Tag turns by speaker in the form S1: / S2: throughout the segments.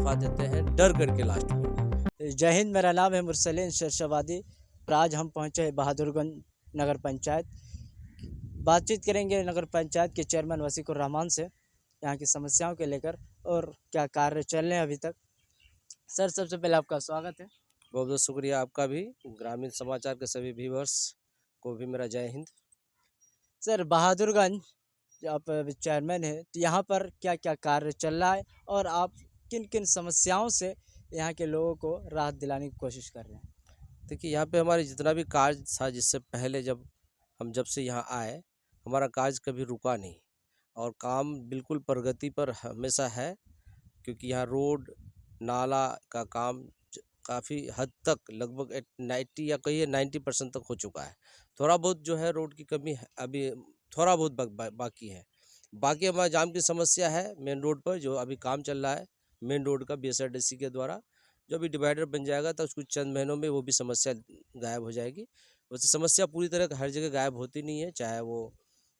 S1: इस्तीफा देते हैं डर करके लास्ट में।
S2: जय हिंद। मेरा नाम है मुरसलीन शेरशाबादी। आज हम पहुंचे हैं बहादुरगंज नगर पंचायत। बातचीत करेंगे नगर पंचायत के चेयरमैन वसीकुर रहमान से, यहाँ की समस्याओं के लेकर और क्या कार्य चल रहे हैं अभी तक। सर, सबसे पहले आपका स्वागत है।
S1: बहुत बहुत शुक्रिया आपका भी। ग्रामीण समाचार के सभी व्यूअर्स को भी मेरा जय हिंद।
S2: सर, बहादुरगंज आप चेयरमैन हैं, तो यहाँ पर क्या क्या कार्य चल रहा है और आप किन किन समस्याओं से यहाँ के लोगों को राहत दिलाने की कोशिश कर रहे हैं।
S1: देखिए, यहाँ पे हमारे जितना भी कार्य था, जिससे पहले जब से यहाँ आए, हमारा कार्य कभी रुका नहीं और काम बिल्कुल प्रगति पर हमेशा है, क्योंकि यहाँ रोड नाला का काम काफ़ी हद तक लगभग 90 या कहिए 90% तक हो चुका है। थोड़ा बहुत जो है रोड की कमी है, अभी थोड़ा बहुत बाकी है। बाकी हमारा जाम की समस्या है मेन रोड पर, जो अभी काम चल रहा है मेन रोड का BSRDC के द्वारा। जो अभी डिवाइडर बन जाएगा तो कुछ चंद महीनों में वो भी समस्या गायब हो जाएगी। वैसे समस्या पूरी तरह हर जगह गायब होती नहीं है, चाहे वो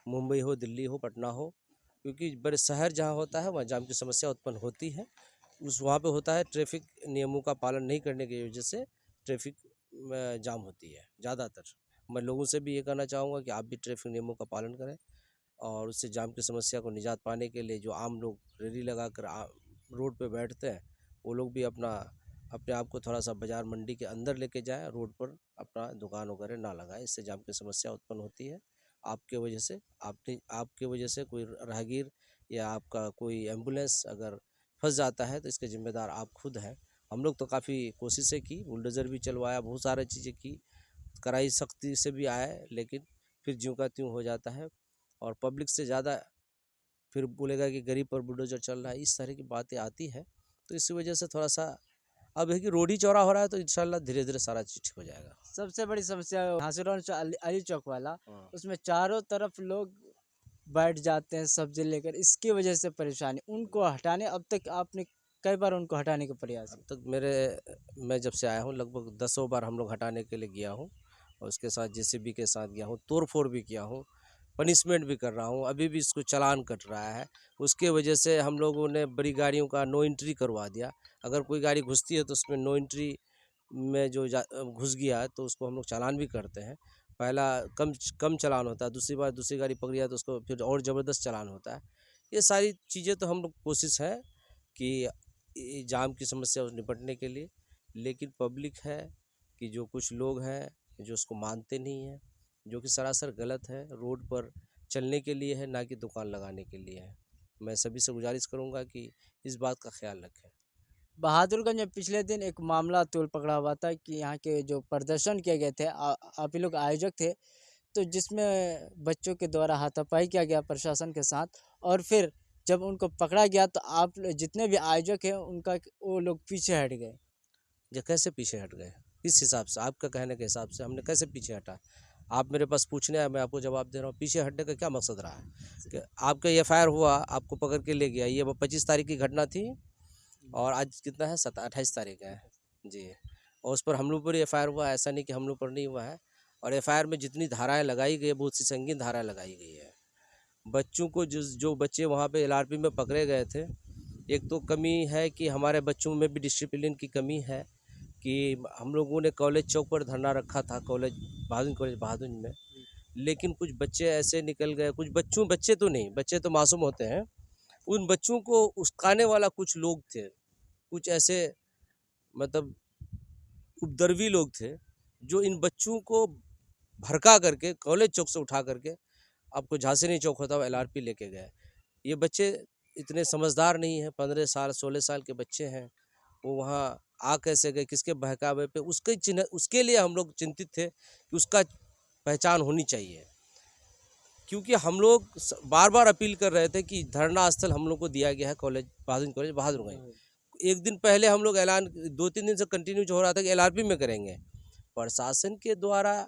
S1: मुंबई हो, दिल्ली हो, पटना हो, क्योंकि बड़े शहर जहाँ होता है वहाँ जाम की समस्या उत्पन्न होती है। वहाँ पे होता है ट्रैफिक नियमों का पालन नहीं करने की वजह से ट्रैफिक जाम होती है ज़्यादातर। मैं लोगों से भी ये कहना चाहूँगा कि आप भी ट्रैफिक नियमों का पालन करें और उससे जाम की समस्या को निजात पाने के लिए जो आम लोग रेली लगा कर रोड पे बैठते हैं, वो लोग भी अपने आप को थोड़ा सा बाज़ार मंडी के अंदर लेके जाएं, रोड पर अपना दुकान वगैरह ना लगाएं। इससे जाम की समस्या उत्पन्न होती है। आपके वजह से कोई राहगीर या आपका कोई एम्बुलेंस अगर फंस जाता है तो इसके ज़िम्मेदार आप खुद हैं। हम लोग तो काफ़ी कोशिशें की, बुलडोज़र भी चलवाया, बहुत सारी चीज़ें की, कराई, सख्ती से भी आए, लेकिन फिर ज्यों का त्यों हो जाता है और पब्लिक से ज़्यादा फिर बोलेगा कि गरीब पर बुलडोज़र चल रहा है। इस तरह की बातें आती है, तो इसी वजह से थोड़ा सा अब है कि रोड ही चौड़ा हो रहा है, तो इंशाल्लाह धीरे धीरे सारा चीज़ ठीक हो जाएगा।
S2: सबसे बड़ी समस्या हासिल अली चौक वाला,
S1: हाँ।
S2: उसमें चारों तरफ लोग बैठ जाते हैं सब्जी लेकर, इसकी वजह से परेशानी। उनको हटाने, अब तक आपने कई बार उनको हटाने का प्रयास
S1: अब तक मैं जब से आया हूँ लगभग 10 बार हम लोग हटाने के लिए गया हूँ और उसके साथ JCB के साथ गया हूँ, तोड़ फोड़ भी किया हूँ, पनिशमेंट भी कर रहा हूँ। अभी भी इसको चालान कट रहा है। उसके वजह से हम लोगों ने बड़ी गाड़ियों का नो एंट्री करवा दिया। अगर कोई गाड़ी घुसती है तो उसमें नो एंट्री में जो घुस गया है तो उसको हम लोग चालान भी करते हैं। पहला कम चालान होता है, दूसरी बार दूसरी गाड़ी पकड़ी है तो उसको फिर और ज़बरदस्त चालान होता है। ये सारी चीज़ें तो हम लोग कोशिश है कि जाम की समस्या से निपटने के लिए, लेकिन पब्लिक है कि जो कुछ लोग हैं जो उसको मानते नहीं हैं, जो कि सरासर गलत है। रोड पर चलने के लिए है, ना कि दुकान लगाने के लिए है। मैं सभी से गुजारिश करूंगा कि इस बात का ख्याल रखें।
S2: बहादुरगंज में पिछले दिन एक मामला तूल पकड़ा हुआ था कि यहाँ के जो प्रदर्शन किए गए थे, आप ही लोग आयोजक थे, तो जिसमें बच्चों के द्वारा हाथापाई किया गया प्रशासन के साथ, और फिर जब उनको पकड़ा गया तो आप जितने भी आयोजक हैं उनका वो लोग पीछे हट गए।
S1: ये कैसे पीछे हट गए? किस हिसाब से? आपका कहने के हिसाब से हमने कैसे पीछे हटा? आप मेरे पास पूछने आए, मैं आपको जवाब दे रहा हूँ। पीछे हटने का क्या मकसद रहा है कि आपका FIR हुआ, आपको पकड़ के ले गया। ये 25 तारीख की घटना थी और आज कितना है? 28 तारीख है जी। और उस पर हम लोग पर FIR हुआ, ऐसा नहीं कि हम लोग पर नहीं हुआ है। और FIR में जितनी धाराएं लगाई गई है, बहुत सी संगीन धाराएं लगाई गई है। बच्चों को जो बच्चे वहाँ पे LRP में पकड़े गए थे, एक तो कमी है कि हमारे बच्चों में भी डिसिप्लिन की कमी है कि हम लोगों ने कॉलेज चौक पर धरना रखा था, कॉलेज बहादुरगंज में, लेकिन कुछ बच्चे ऐसे निकल गए, कुछ बच्चे तो नहीं, बच्चे तो मासूम होते हैं, उन बच्चों को उस्काने वाला कुछ लोग थे, कुछ ऐसे मतलब उपद्रवी लोग थे, जो इन बच्चों को भड़का करके कॉलेज चौक से उठा करके, आपको झांसी नहीं चौक होता है, LRP लेके गए। ये बच्चे इतने समझदार नहीं हैं, 15 साल 16 साल के बच्चे हैं। वो वहाँ आ कैसे गए, किसके बहकावे पे, उसके लिए हम लोग चिंतित थे कि उसका पहचान होनी चाहिए। क्योंकि हम लोग बार बार अपील कर रहे थे कि धरना स्थल हम लोग को दिया गया है कॉलेज बहादुरगंज। एक दिन पहले हम लोग ऐलान 2-3 दिन से कंटिन्यू हो रहा था कि LRP में करेंगे। प्रशासन के द्वारा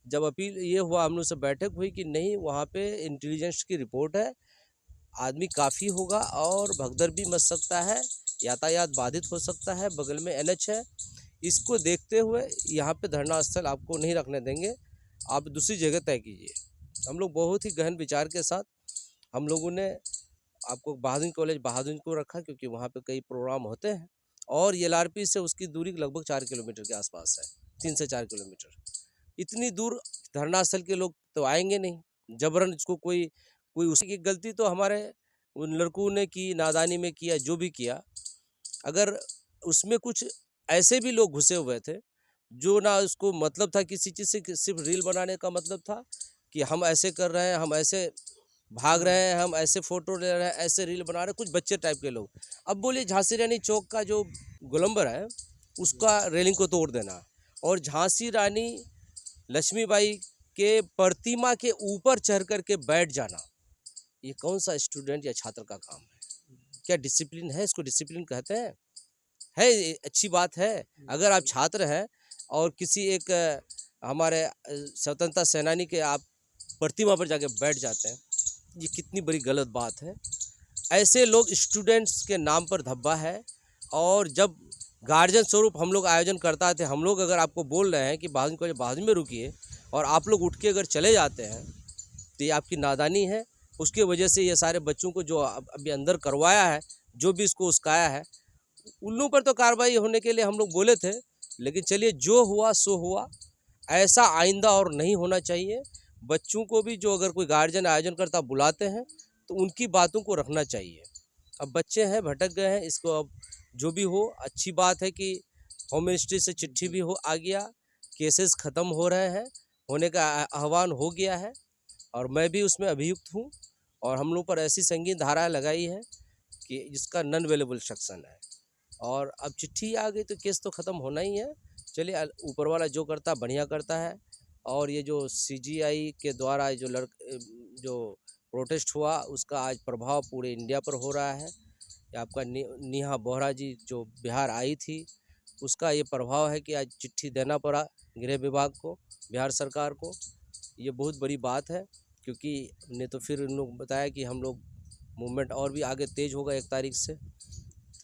S1: जब अपील ये हुआ, हम लोग से बैठक हुई कि नहीं, वहाँ पे इंटेलिजेंस की रिपोर्ट है, आदमी काफ़ी होगा और भगदड़ भी मच सकता है, यातायात बाधित हो सकता है, बगल में NH है। इसको देखते हुए यहाँ पे धरना स्थल आपको नहीं रखने देंगे, आप दूसरी जगह तय कीजिए। हम लोग बहुत ही गहन विचार के साथ हम लोगों ने आपको बहादुरगंज को रखा, क्योंकि वहाँ पे कई प्रोग्राम होते हैं और एलआरपी से उसकी दूरी लगभग 4 किलोमीटर के आसपास है, 3 से 4 किलोमीटर। इतनी दूर धरना स्थल के लोग तो आएंगे नहीं, जबरन इसको कोई कोई उसकी गलती तो हमारे उन लड़कों ने की, नादानी में किया, जो भी किया। अगर उसमें कुछ ऐसे भी लोग घुसे हुए थे जो ना उसको मतलब था किसी चीज़ से, कि सिर्फ रील बनाने का मतलब था कि हम ऐसे कर रहे हैं, हम ऐसे भाग रहे हैं, हम ऐसे फोटो ले रहे हैं, ऐसे रील बना रहे हैं, कुछ बच्चे टाइप के लोग। अब बोलिए झांसी रानी चौक का जो गोलंबर है उसका रेलिंग को तोड़ देना और झांसी रानी लक्ष्मीबाई के प्रतिमा के ऊपर चढ़ कर के बैठ जाना, ये कौन सा स्टूडेंट या छात्र का काम है? क्या डिसिप्लिन है? इसको डिसिप्लिन कहते हैं? है ये अच्छी बात है? अगर आप छात्र हैं और किसी एक हमारे स्वतंत्रता सेनानी के आप प्रतिमा पर जाके बैठ जाते हैं, ये कितनी बड़ी गलत बात है। ऐसे लोग स्टूडेंट्स के नाम पर धब्बा है। और जब गार्जियन स्वरूप हम लोग आयोजन करता थे, हम लोग अगर आपको बोल रहे हैं कि बाद में रुकिए और आप लोग उठ के अगर चले जाते हैं तो ये आपकी नादानी है। उसकी वजह से ये सारे बच्चों को जो अभी अंदर करवाया है, जो भी इसको उस्काया है, उन लोगों पर तो कार्रवाई होने के लिए हम लोग बोले थे, लेकिन चलिए जो हुआ सो हुआ। ऐसा आइंदा और नहीं होना चाहिए। बच्चों को भी जो अगर कोई गार्जियन आयोजन करता बुलाते हैं तो उनकी बातों को रखना चाहिए। अब बच्चे हैं, भटक गए हैं, इसको अब जो भी हो, अच्छी बात है कि होम मिनिस्ट्री से चिट्ठी भी हो आ गया, केसेस ख़त्म हो रहे हैं, होने का आह्वान हो गया है और मैं भी उसमें अभियुक्त हूँ और हम लोग पर ऐसी संगीन धारा लगाई है कि जिसका नॉन अवेलेबल सेक्शन है और अब चिट्ठी आ गई तो केस तो ख़त्म होना ही है। चलिए ऊपर वाला जो करता बढ़िया करता है। और ये जो सीजीआई के द्वारा जो प्रोटेस्ट हुआ उसका आज प्रभाव पूरे इंडिया पर हो रहा है। ये आपका नेहा बोहरा जी जो बिहार आई थी उसका ये प्रभाव है कि आज चिट्ठी देना पड़ा गृह विभाग को, बिहार सरकार को। ये बहुत बड़ी बात है क्योंकि ने तो फिर उन लोग बताया कि हम लोग मूवमेंट और भी आगे तेज़ होगा 1 तारीख से।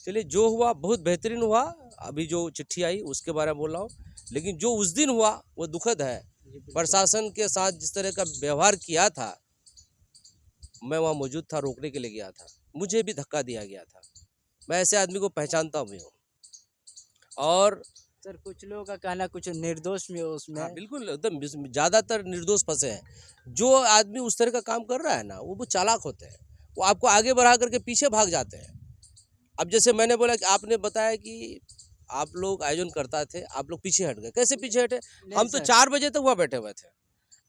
S1: चलिए जो हुआ बहुत बेहतरीन हुआ। अभी जो चिट्ठी आई उसके बारे में बोल रहा हूँ, लेकिन जो उस दिन हुआ वो दुखद है। प्रशासन के साथ जिस तरह का व्यवहार किया था, मैं वहाँ मौजूद था, रोकने के लिए गया था, मुझे भी धक्का दिया गया था। मैं ऐसे आदमी को पहचानता भी हूँ। और
S2: सर कुछ लोगों का कहना कुछ निर्दोष में उसमें
S1: हाँ बिल्कुल, एकदम ज़्यादातर निर्दोष फंसे हैं। जो आदमी उस तरह का काम कर रहा है ना, वो बहुत चालाक होते हैं, वो आपको आगे बढ़ा करके पीछे भाग जाते हैं। अब जैसे मैंने बोला कि आपने बताया कि आप लोग आयोजन करता थे, आप लोग पीछे हट गए। कैसे पीछे हटे? हम तो 4 बजे तक वहाँ बैठे हुए थे।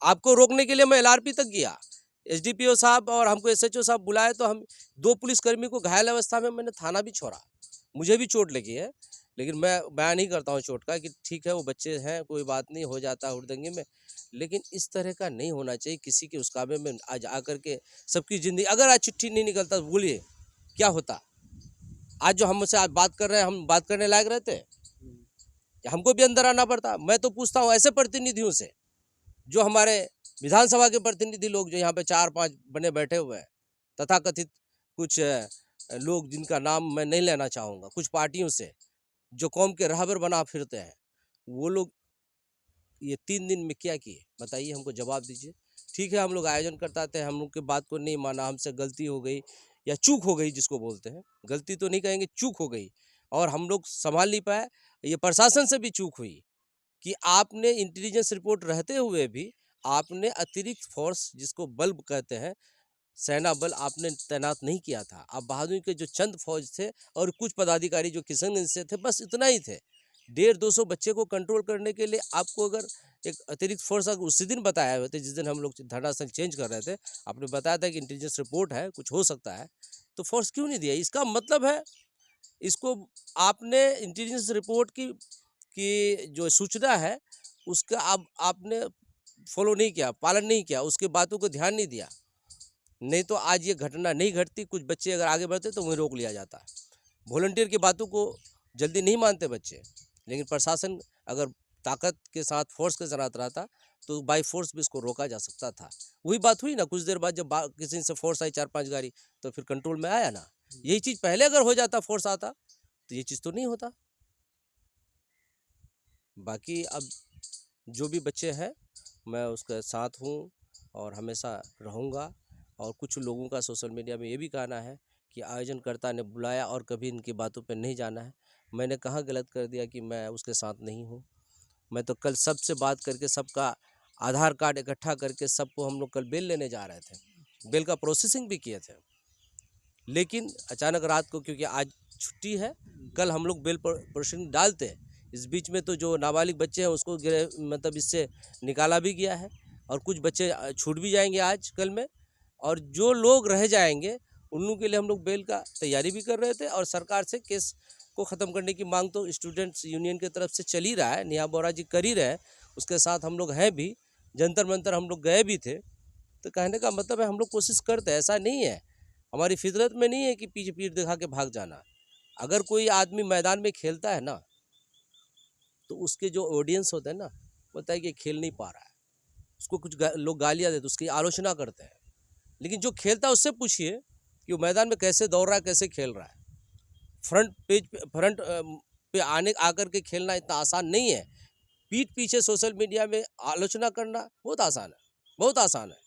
S1: आपको रोकने के लिए मैं एलआरपी तक गया। एसडीपीओ साहब और हमको एसएचओ साहब बुलाए तो हम 2 पुलिसकर्मी को घायल अवस्था में मैंने थाना भी छोड़ा। मुझे भी चोट लगी है, लेकिन मैं बयान नहीं करता हूँ चोट का कि ठीक है वो बच्चे हैं, कोई बात नहीं, हो जाता है हुड़दंगे में। लेकिन इस तरह का नहीं होना चाहिए किसी के उस्कावे में आज आकर के सबकी ज़िंदगी। अगर आज चिट्ठी नहीं निकलता तो बोलिए क्या होता? आज जो हमसे आज बात कर रहे हैं, हम बात करने लायक रहते हैं? हमको भी अंदर आना पड़ता। मैं तो पूछता हूँ ऐसे प्रतिनिधियों से जो हमारे विधानसभा के प्रतिनिधि लोग जो यहाँ पे 4-5 बने बैठे हुए हैं, तथाकथित कुछ लोग जिनका नाम मैं नहीं लेना चाहूँगा, कुछ पार्टियों से जो कौम के राहबर बना फिरते हैं, वो लोग ये 3 दिन में क्या किए बताइए, हमको जवाब दीजिए। ठीक है हम लोग आयोजन करता थे, हम लोग की बात को नहीं माना, हमसे गलती हो गई या चूक हो गई जिसको बोलते हैं, गलती तो नहीं कहेंगे, चूक हो गई और हम लोग संभाल नहीं पाए। ये प्रशासन से भी चूक हुई कि आपने इंटेलिजेंस रिपोर्ट रहते हुए भी आपने अतिरिक्त फोर्स जिसको बल कहते हैं, सेना बल आपने तैनात नहीं किया था। आप बहादुरी के जो चंद फौज थे और कुछ पदाधिकारी जो किशनगंज से थे, बस इतना ही थे। 150-200 बच्चे को कंट्रोल करने के लिए आपको अगर एक अतिरिक्त फोर्स अगर उसी दिन बताया हुए थे, जिस दिन हम लोग धरना स्थल चेंज कर रहे थे, आपने बताया था कि इंटेलिजेंस रिपोर्ट है, कुछ हो सकता है, तो फोर्स क्यों नहीं दिया? इसका मतलब है इसको आपने इंटेलिजेंस रिपोर्ट की जो सूचना है उसका आपने फॉलो नहीं किया, पालन नहीं किया, उसके बातों को ध्यान नहीं दिया। नहीं तो आज ये घटना नहीं घटती। कुछ बच्चे अगर आगे बढ़ते तो वहीं रोक लिया जाता। वॉलंटियर की बातों को जल्दी नहीं मानते बच्चे, लेकिन प्रशासन अगर ताकत के साथ, फोर्स के साथ रहता तो बाई फोर्स भी इसको रोका जा सकता था। वही बात हुई ना कुछ देर बाद, जब किसी से फोर्स आई 4-5 गाड़ी, तो फिर कंट्रोल में आया ना। यही चीज़ पहले अगर हो जाता, फोर्स आता, तो ये चीज़ तो नहीं होता। बाकी अब जो भी बच्चे हैं मैं उसके साथ हूँ और हमेशा रहूँगा। और कुछ लोगों का सोशल मीडिया में ये भी कहना है कि आयोजनकर्ता ने बुलाया और कभी इनकी बातों पे नहीं जाना है। मैंने कहाँ गलत कर दिया कि मैं उसके साथ नहीं हूँ। मैं तो कल सबसे बात करके सबका आधार कार्ड इकट्ठा करके सबको हम लोग कल बेल लेने जा रहे थे। बेल का प्रोसेसिंग भी किए थे, लेकिन अचानक रात को, क्योंकि आज छुट्टी है, कल हम लोग बेल प्रोसेसिंग डालते हैं। इस बीच में तो जो नाबालिग बच्चे हैं उसको मतलब इससे निकाला भी गया है, और कुछ बच्चे छूट भी जाएंगे आज कल में, और जो लोग रह जाएंगे उन लोगों के लिए हम लोग बेल का तैयारी भी कर रहे थे। और सरकार से केस को ख़त्म करने की मांग तो स्टूडेंट्स यूनियन की तरफ से चल ही रहा है, नेहा बोरा जी कर ही रहे हैं, उसके साथ हम लोग हैं भी, जंतर मंतर हम लोग गए भी थे। तो कहने का मतलब है हम लोग कोशिश करते हैं, ऐसा नहीं है, हमारी फितरत में नहीं है कि पीछे पीठ दिखा के भाग जाना। अगर कोई आदमी मैदान में खेलता है ना, तो उसके जो ऑडियंस होते हैं ना, बोलता है कि खेल नहीं पा रहा है, उसको कुछ लोग गालियाँ देते, उसकी आलोचना करते हैं। लेकिन जो खेलता है उससे पूछिए कि वो मैदान में कैसे दौड़ रहा है, कैसे खेल रहा है। फ्रंट पे आने आकर के खेलना इतना आसान नहीं है। पीठ पीछे सोशल मीडिया में आलोचना करना बहुत आसान है, बहुत आसान है।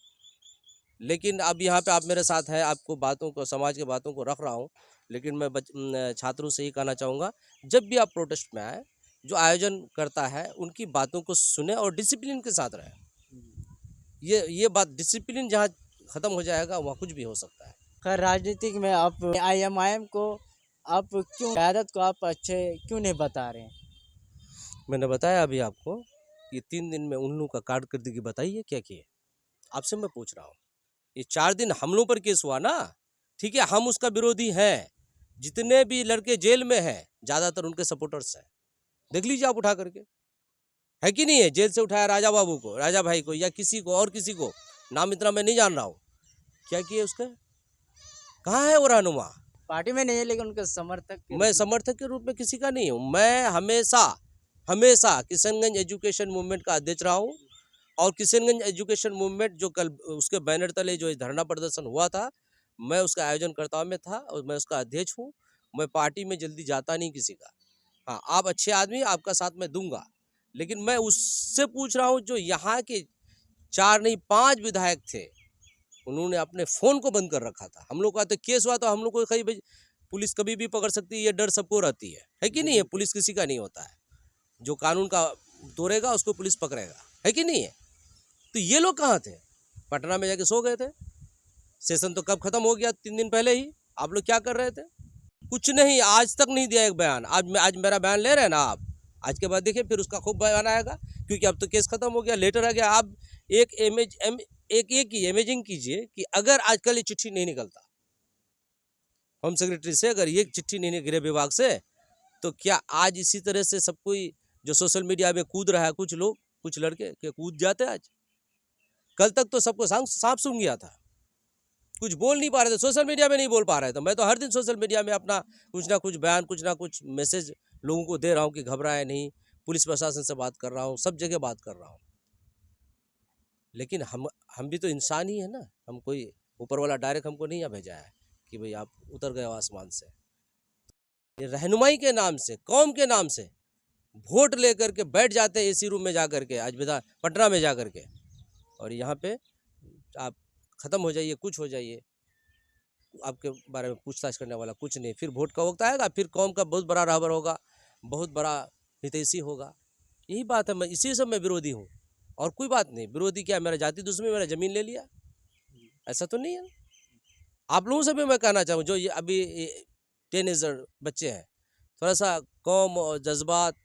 S1: लेकिन अब यहाँ पे आप मेरे साथ हैं, आपको बातों को, समाज की बातों को रख रहा हूँ। लेकिन मैं छात्रों से ही कहना चाहूँगा, जब भी आप प्रोटेस्ट में आए, जो आयोजन करता है उनकी बातों को सुने और डिसिप्लिन के साथ रहें। ये बात, डिसिप्लिन जहाँ ख़त्म हो जाएगा वहाँ कुछ भी हो सकता है।
S2: खैर, राजनीतिक में आप आईएमआईएम को आप क्यों, क़यादत को आप अच्छे क्यों नहीं बता रहे हैं?
S1: मैंने बताया अभी आपको कि 3 दिन में उन लोगों का कारकर्दगी बताइए क्या किए, आपसे मैं पूछ रहा हूँ। ये 4 दिन हम लोग पर केस हुआ ना, ठीक है, हम उसका विरोधी हैं। जितने भी लड़के जेल में हैं ज़्यादातर उनके सपोर्टर्स हैं, देख लीजिए आप उठा करके, है कि नहीं है। जेल से उठाया राजा बाबू को, राजा भाई को, या किसी को और किसी को, नाम इतना मैं नहीं जान रहा हूँ, क्या किए उसका, कहाँ है वो रहनुमा?
S2: पार्टी में नहीं है, लेकिन उनके समर्थक
S1: मैं समर्थक के रूप में किसी का नहीं हूँ। मैं हमेशा किशनगंज एजुकेशन मूवमेंट का अध्यक्ष रहा हूँ, और किशनगंज एजुकेशन मूवमेंट जो कल उसके बैनर तले जो धरना प्रदर्शन हुआ था, मैं उसका आयोजनकर्ता में था और मैं उसका अध्यक्ष हूँ। मैं पार्टी में जल्दी जाता नहीं किसी का। हाँ, आप अच्छे आदमी, आपका साथ मैं दूंगा, लेकिन मैं उससे पूछ रहा हूँ जो यहाँ के 4 नहीं 5 विधायक थे, उन्होंने अपने फ़ोन को बंद कर रखा था। हम लोग का तो केस हुआ तो हम लोग को कहीं भाई पुलिस कभी भी पकड़ सकती है, ये डर सबको रहती है कि नहीं है। पुलिस किसी का नहीं होता है, जो कानून का तोड़ेगा उसको पुलिस पकड़ेगा, है कि नहीं है। तो ये लोग कहाँ थे? पटना में जाके सो गए थे। सेशन तो कब खत्म हो गया, 3 दिन पहले ही। आप लोग क्या कर रहे थे? कुछ नहीं, आज तक नहीं दिया एक बयान। आज मेरा बयान ले रहे हैं ना आप, आज के बाद देखिए फिर उसका खूब बयान आएगा, क्योंकि अब तो केस खत्म हो गया, लेटर आ गया। आप एक ही इमेजिन कीजिए कि अगर आजकल ये चिट्ठी नहीं निकलता होम सेक्रेटरी से, अगर ये चिट्ठी नहीं गृह विभाग से, तो क्या आज इसी तरह से सब कोई जो सोशल मीडिया में कूद रहा है, कुछ लोग, कुछ लड़के के कूद जाते आज? कल तक तो सबको सांप सूंघ गया था, कुछ बोल नहीं पा रहे थे, सोशल मीडिया में नहीं बोल पा रहे थे। मैं तो हर दिन सोशल मीडिया में अपना कुछ ना कुछ बयान, कुछ ना कुछ मैसेज लोगों को दे रहा हूँ कि घबराए नहीं, पुलिस प्रशासन से बात कर रहा हूँ, सब जगह बात कर रहा हूँ। लेकिन हम भी तो इंसान ही है ना, हम कोई ऊपर वाला डायरेक्ट हमको नहीं भेजा है कि भाई आप उतर गए हो आसमान से। ये रहनुमाई के नाम से, कौम के नाम से वोट लेकर के बैठ जाते हैं एसी रूम में जा कर के, आज पटना में जा कर के, और यहाँ पे आप ख़त्म हो जाइए, कुछ हो जाइए, आपके बारे में पूछताछ करने वाला कुछ नहीं। फिर वोट का वक्त आएगा, फिर कौम का बहुत बड़ा रहबर होगा, बहुत बड़ा हितैषी होगा। यही बात है, मैं इसी से मैं विरोधी हूँ, और कोई बात नहीं। विरोधी क्या, मेरा जाति दुश्मन, मेरा ज़मीन ले लिया, ऐसा तो नहीं है। आप लोगों से भी मैं कहना चाहूँ, जो ये अभी टीनेजर बच्चे हैं, थोड़ा सा कौम और जज्बात,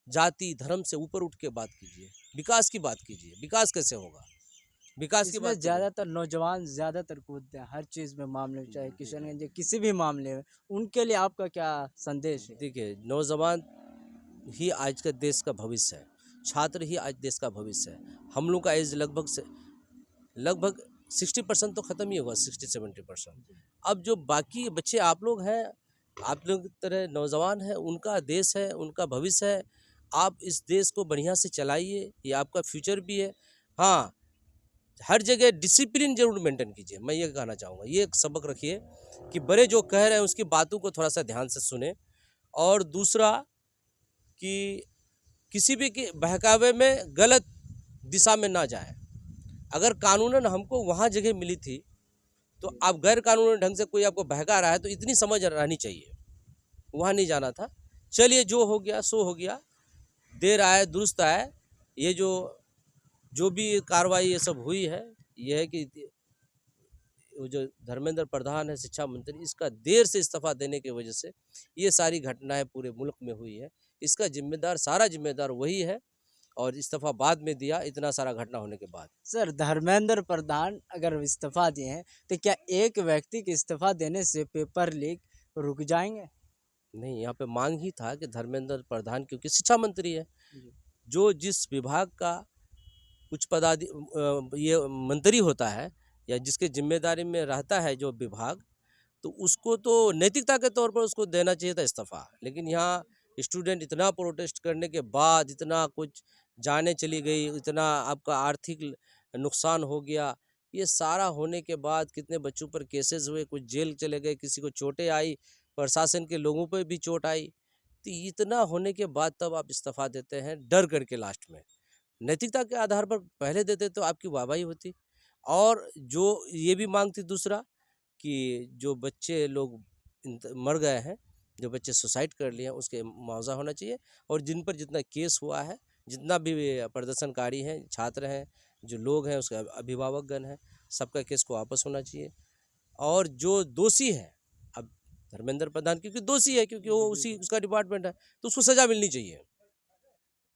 S1: जाति धर्म से ऊपर उठ के बात कीजिए, विकास की बात कीजिए। विकास कैसे होगा? विकास की
S2: इसमें
S1: बात
S2: ज़्यादातर नौजवान ज़्यादातर कूदते हैं हर चीज़ में, मामले में, चाहे किशनगंज या किसी भी मामले में। उनके लिए आपका क्या संदेश है?
S1: देखिए, नौजवान ही आज के देश का भविष्य है, छात्र ही आज देश का भविष्य है। हम लोग का एज लगभग 60% तो ख़त्म ही होगा, 60-70%। अब जो बाकी बच्चे आप लोग हैं, आप लोग की तरह नौजवान हैं, उनका देश है, उनका भविष्य है। आप इस देश को बढ़िया से चलाइए, ये आपका फ्यूचर भी है। हाँ, हर जगह डिसिप्लिन जरूर मेंटेन कीजिए, मैं ये कहना चाहूँगा। ये एक सबक रखिए कि बड़े जो कह रहे हैं उसकी बातों को थोड़ा सा ध्यान से सुने। और दूसरा कि किसी भी के बहकावे में गलत दिशा में ना जाए। अगर कानूनन हमको वहाँ जगह मिली थी, तो आप गैर कानूनी ढंग से कोई आपको बहका रहा है तो इतनी समझ रहनी चाहिए, वहाँ नहीं जाना था। चलिए जो हो गया सो हो गया, देर आए दुरुस्त आए। ये जो भी कार्रवाई ये सब हुई है, ये है कि वो जो धर्मेंद्र प्रधान है शिक्षा मंत्री, इसका देर से इस्तीफा देने की वजह से ये सारी घटनाएं पूरे मुल्क में हुई है। इसका सारा जिम्मेदार वही है, और इस्तीफा बाद में दिया इतना सारा घटना होने के बाद।
S2: सर, धर्मेंद्र प्रधान अगर इस्तीफा दिए हैं तो क्या एक व्यक्ति के इस्तीफा देने से पेपर लीक रुक जाएंगे?
S1: नहीं, यहाँ पे मांग ही था कि धर्मेंद्र प्रधान क्योंकि शिक्षा मंत्री है,
S2: जी।
S1: जो जिस विभाग का कुछ ये मंत्री होता है या जिसके जिम्मेदारी में रहता है जो विभाग, तो उसको तो नैतिकता के तौर पर उसको देना चाहिए था इस्तीफा। लेकिन यहाँ स्टूडेंट इतना प्रोटेस्ट करने के बाद, इतना कुछ जाने चली गई, इतना आपका आर्थिक नुकसान हो गया, ये सारा होने के बाद कितने बच्चों पर केसेस हुए, कुछ जेल चले गए, किसी को चोटें आई, प्रशासन के लोगों पर भी चोट आई। तो इतना होने के बाद तब आप इस्तीफा देते हैं डर करके लास्ट में। नैतिकता के आधार पर पहले देते तो आपकी वाहवाही होती। और जो ये भी मांग थी दूसरा कि जो बच्चे लोग मर गए हैं, जो बच्चे सुसाइड कर लिए हैं, उसके मुआवजा होना चाहिए। और जिन पर जितना केस हुआ है, जितना भी प्रदर्शनकारी हैं, छात्र हैं, जो लोग हैं, उसका अभिभावकगण हैं, सबका केस को वापस होना चाहिए। और जो दोषी है, अब धर्मेंद्र प्रधान क्योंकि दोषी है, क्योंकि वो उसका डिपार्टमेंट है, तो उसको सज़ा मिलनी चाहिए।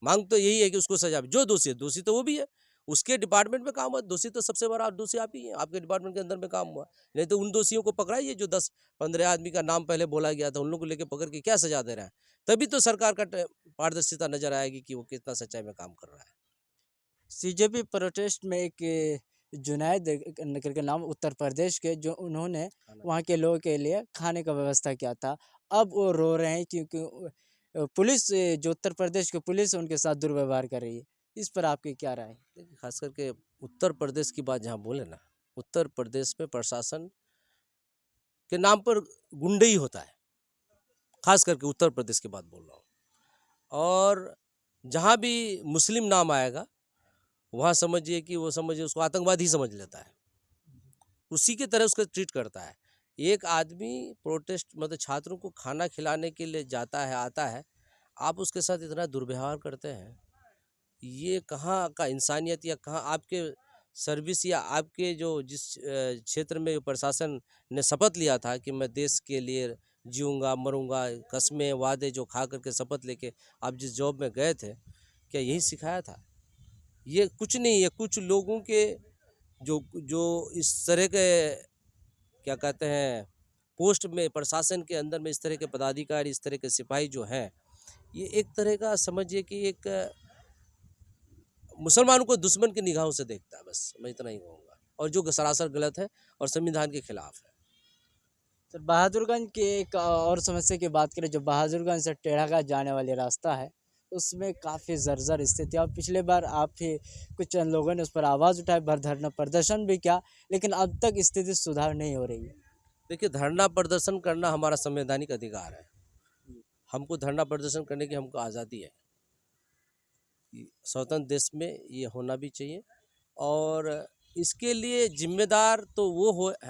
S1: मांग तो यही है कि उसको सजा, जो दोषी है, दोषी तो वो भी है, उसके डिपार्टमेंट में काम हुआ, दोषी तो सबसे बड़ा दोषी आप ही हैं, आपके डिपार्टमेंट के अंदर में काम हुआ। नहीं तो उन दोषियों को पकड़ाइए जो 10-15 आदमी का नाम पहले बोला गया था, उन लोगों को लेकर पकड़ के क्या सजा दे रहा है। तभी तो सरकार का पारदर्शिता नजर आएगी कि वो कितना सच्चाई में काम कर रहा है।
S2: सीजेपी प्रोटेस्ट में एक जुनैद करके नाम उत्तर प्रदेश के, जो उन्होंने वहाँ के लोगों के लिए खाने का व्यवस्था किया था, अब वो रो रहे हैं क्योंकि पुलिस, जो उत्तर प्रदेश की पुलिस है, उनके साथ दुर्व्यवहार कर रही है। इस पर आपकी क्या राय है?
S1: देखिए, खास करके उत्तर प्रदेश की बात जहाँ बोले ना, उत्तर प्रदेश में प्रशासन के नाम पर गुंडई होता है, खास करके उत्तर प्रदेश की बात बोल रहा हूँ। और जहाँ भी मुस्लिम नाम आएगा, वहाँ समझिए कि वो समझिए उसको आतंकवादी समझ लेता है, उसी की तरह उसको ट्रीट करता है। एक आदमी प्रोटेस्ट मतलब छात्रों को खाना खिलाने के लिए जाता है, आता है, आप उसके साथ इतना दुर्व्यवहार करते हैं, ये कहाँ का इंसानियत, या कहाँ आपके सर्विस, या आपके जो जिस क्षेत्र में प्रशासन ने शपथ लिया था कि मैं देश के लिए जीऊँगा मरूँगा, कस्में वादे जो खा करके शपथ लेके आप जिस जॉब में गए थे, क्या यही सिखाया था? ये कुछ नहीं है, कुछ लोगों के जो जो इस तरह के क्या कहते हैं पोस्ट में, प्रशासन के अंदर में इस तरह के पदाधिकारी, इस तरह के सिपाही जो हैं, ये एक तरह का समझिए कि एक मुसलमानों को दुश्मन की निगाहों से देखता है, बस मैं इतना ही कहूँगा। और जो सरासर गलत है और संविधान के खिलाफ है।
S2: सर, बहादुरगंज की एक और समस्या की बात करें, जो बहादुरगंज से टेढ़ागाछ जाने वाले रास्ता है, उसमें काफ़ी जर्जर स्थिति है। और पिछले बार आप ही कुछ चंद लोगों ने उस पर आवाज़ उठाई, भर धरना प्रदर्शन भी किया, लेकिन अब तक स्थिति सुधार नहीं हो रही है।
S1: देखिए, धरना प्रदर्शन करना हमारा संवैधानिक अधिकार है, हमको धरना प्रदर्शन करने की हमको आज़ादी है, स्वतंत्र देश में ये होना भी चाहिए। और इसके लिए जिम्मेदार तो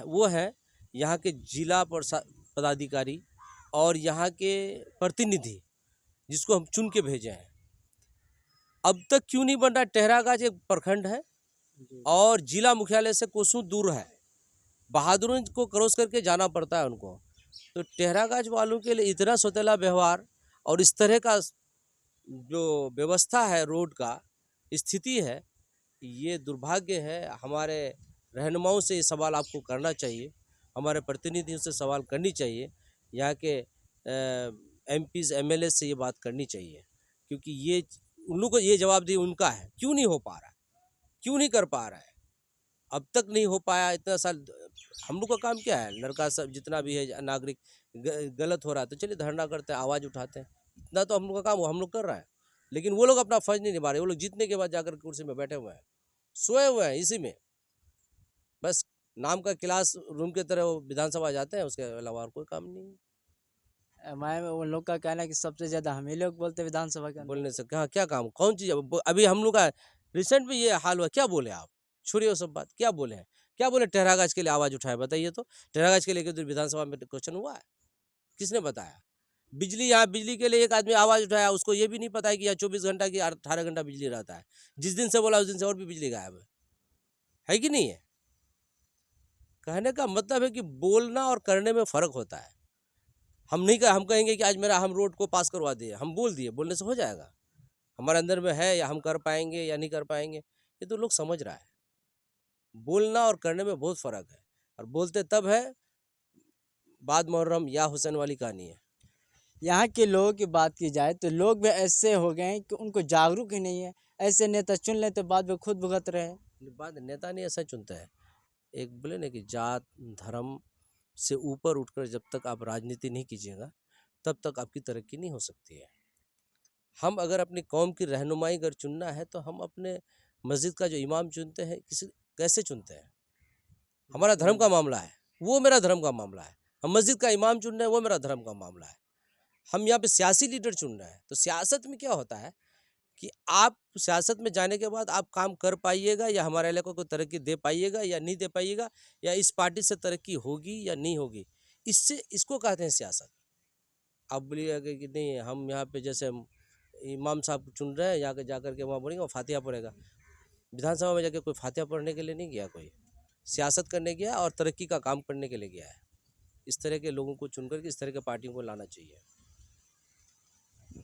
S1: वो है यहाँ के जिला पदाधिकारी और यहाँ के प्रतिनिधि, जिसको हम चुन के भेजे हैं। अब तक क्यों नहीं बन रहा? टेढ़ागाछ एक प्रखंड है और जिला मुख्यालय से कोसों दूर है, बहादुरगंज को क्रॉस करके जाना पड़ता है उनको। तो टेढ़ागाछ वालों के लिए इतना सौतेला व्यवहार और इस तरह का जो व्यवस्था है, रोड का स्थिति है, ये दुर्भाग्य है। हमारे रहनुमाओं से ये सवाल आपको करना चाहिए, हमारे प्रतिनिधियों से सवाल करनी चाहिए, यहाँ के एमपीज़ एमएलए से ये बात करनी चाहिए, क्योंकि ये उन लोगों को ये जवाबदेही उनका है। क्यों नहीं हो पा रहा है, क्यों नहीं कर पा रहा है, अब तक नहीं हो पाया इतना साल। हम लोग का काम क्या है? लड़का सब जितना भी है नागरिक गलत हो रहा है तो चलिए धरना करते हैं, आवाज़ उठाते हैं, इतना तो हम लोग का काम हम लोग कर रहे हैं। लेकिन वो लोग अपना फर्ज नहीं निभा रहे, वो लोग जीतने के बाद जाकर कुर्सी में बैठे हुए हैं, सोए हुए हैं इसी में, बस नाम का क्लास रूम की तरह वो विधानसभा जाते हैं, उसके अलावा और कोई काम नहीं है।
S2: मैं उन लोग का कहना है कि सबसे ज़्यादा हम ही लोग बोलते हैं विधानसभा के अंदर।
S1: बोलने से क्या क्या काम, कौन चीज़? अभी हम लोग का रिसेंट में ये हाल हुआ, क्या बोले आप? छोड़िए वो सब बात, क्या बोले हैं? क्या बोले टेढ़ागाछ के लिए आवाज़ उठाए? बताइए तो, टेढ़ागाछ के लिए विधानसभा में क्वेश्चन हुआ है? किसने बताया? बिजली, यहाँ बिजली के लिए एक आदमी आवाज़ उठाया, उसको ये भी नहीं पता है कि यहाँ 24 घंटा की 18 घंटा बिजली रहता है। जिस दिन से बोला उस दिन से और भी बिजली गायब है कि नहीं है? कहने का मतलब है कि बोलना और करने में फ़र्क होता है। हम कहेंगे कि आज हम रोड को पास करवा दिए, हम बोल दिए, बोलने से हो जाएगा? हमारे अंदर में है या हम कर पाएँगे या नहीं कर पाएँगे, ये तो लोग समझ रहा है। बोलना और करने में बहुत फ़र्क है और बोलते तब है, बाद मुहर्रम या हुसैन वाली कहानी है।
S2: यहाँ के लोगों की बात की जाए तो लोग भी ऐसे हो गए हैं कि उनको जागरूक ही नहीं है। ऐसे नेता चुन लें तो बाद में खुद भुगत रहे हैं।
S1: बाद नेता नहीं ऐसा चुनता है। एक बोले ना कि जात, धर्म से ऊपर उठकर जब तक आप राजनीति नहीं कीजिएगा, तब तक आपकी तरक्की नहीं हो सकती है। हम अगर अपनी कौम की रहनुमाई अगर चुनना है, तो हम अपने मस्जिद का जो इमाम चुनते हैं, कैसे चुनते हैं? हमारा धर्म का मामला है, वो मेरा धर्म का मामला है। हम मस्जिद का इमाम चुन रहे हैं, वो मेरा धर्म का मामला है। हम यहाँ पे सियासी लीडर चुन रहे हैं। तो सियासत में क्या होता है कि आप सियासत में जाने के बाद आप काम कर पाइएगा या हमारे इलाके को तरक्की दे पाइएगा या नहीं दे पाइएगा, या इस पार्टी से तरक्की होगी या नहीं होगी, इसको कहते हैं सियासत। आप बोलिएगा कि नहीं, हम यहाँ पे जैसे इमाम साहब चुन रहे हैं, यहाँ जाकर के वहाँ बोलेंगे वो फातिहा पढ़ेगा। विधानसभा में जाके कोई फातिहा पढ़ने के लिए नहीं गया, कोई सियासत करने गया और तरक्की का काम करने के लिए गया है। इस तरह के लोगों को चुनकर के इस तरह के पार्टियों को लाना चाहिए।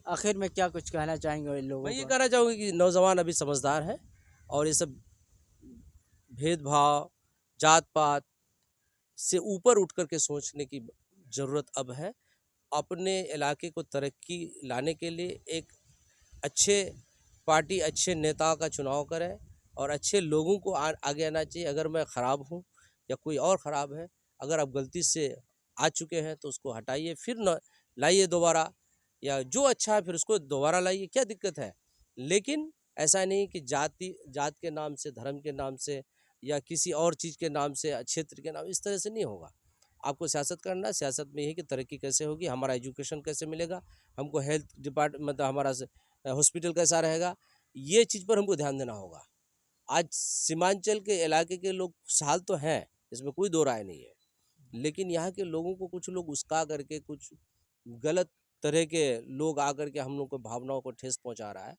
S2: आखिर में क्या कुछ कहना चाहेंगे इन
S1: मैं
S2: लोगों
S1: ये
S2: को?
S1: कहना चाहूँगी कि नौजवान अभी समझदार है और ये सब भेदभाव, जात पात से ऊपर उठ कर के सोचने की ज़रूरत अब है। अपने इलाके को तरक्की लाने के लिए एक अच्छे पार्टी, अच्छे नेता का चुनाव करें और अच्छे लोगों को आगे आना चाहिए। अगर मैं ख़राब हूँ या कोई और ख़राब है, अगर आप गलती से आ चुके हैं तो उसको हटाइए, फिर न लाइए दोबारा, या जो अच्छा है फिर उसको दोबारा लाइए, क्या दिक्कत है? लेकिन ऐसा नहीं कि जात के नाम से, धर्म के नाम से या किसी और चीज़ के नाम से, क्षेत्र के नाम, इस तरह से नहीं होगा। आपको सियासत करना है, सियासत में ये है कि तरक्की कैसे होगी, हमारा एजुकेशन कैसे मिलेगा, हमको हेल्थ डिपार्टमेंट मतलब हमारा हॉस्पिटल कैसा रहेगा, ये चीज़ पर हमको ध्यान देना होगा। आज सीमांचल के इलाके के लोग खुशहाल तो हैं, इसमें कोई दो राय नहीं है, लेकिन यहाँ के लोगों को कुछ लोग उस्का करके, कुछ गलत तरह के लोग आकर के हम लोग को भावनाओं को ठेस पहुँचा रहा है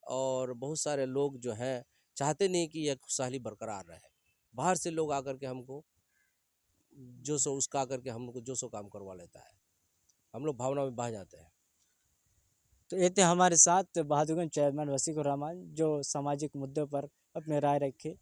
S1: और बहुत सारे लोग जो हैं चाहते नहीं कि यह खुशहाली बरकरार रहे। बाहर से लोग आकर के हमको जो सो उस्का करके हम लोग को जो सो काम करवा लेता है, हम लोग भावना में बह जाते हैं।
S2: तो ये थे हमारे साथ बहादुरगंज चेयरमैन वसीकुर रहमान, जो सामाजिक मुद्दों पर अपने राय रखे।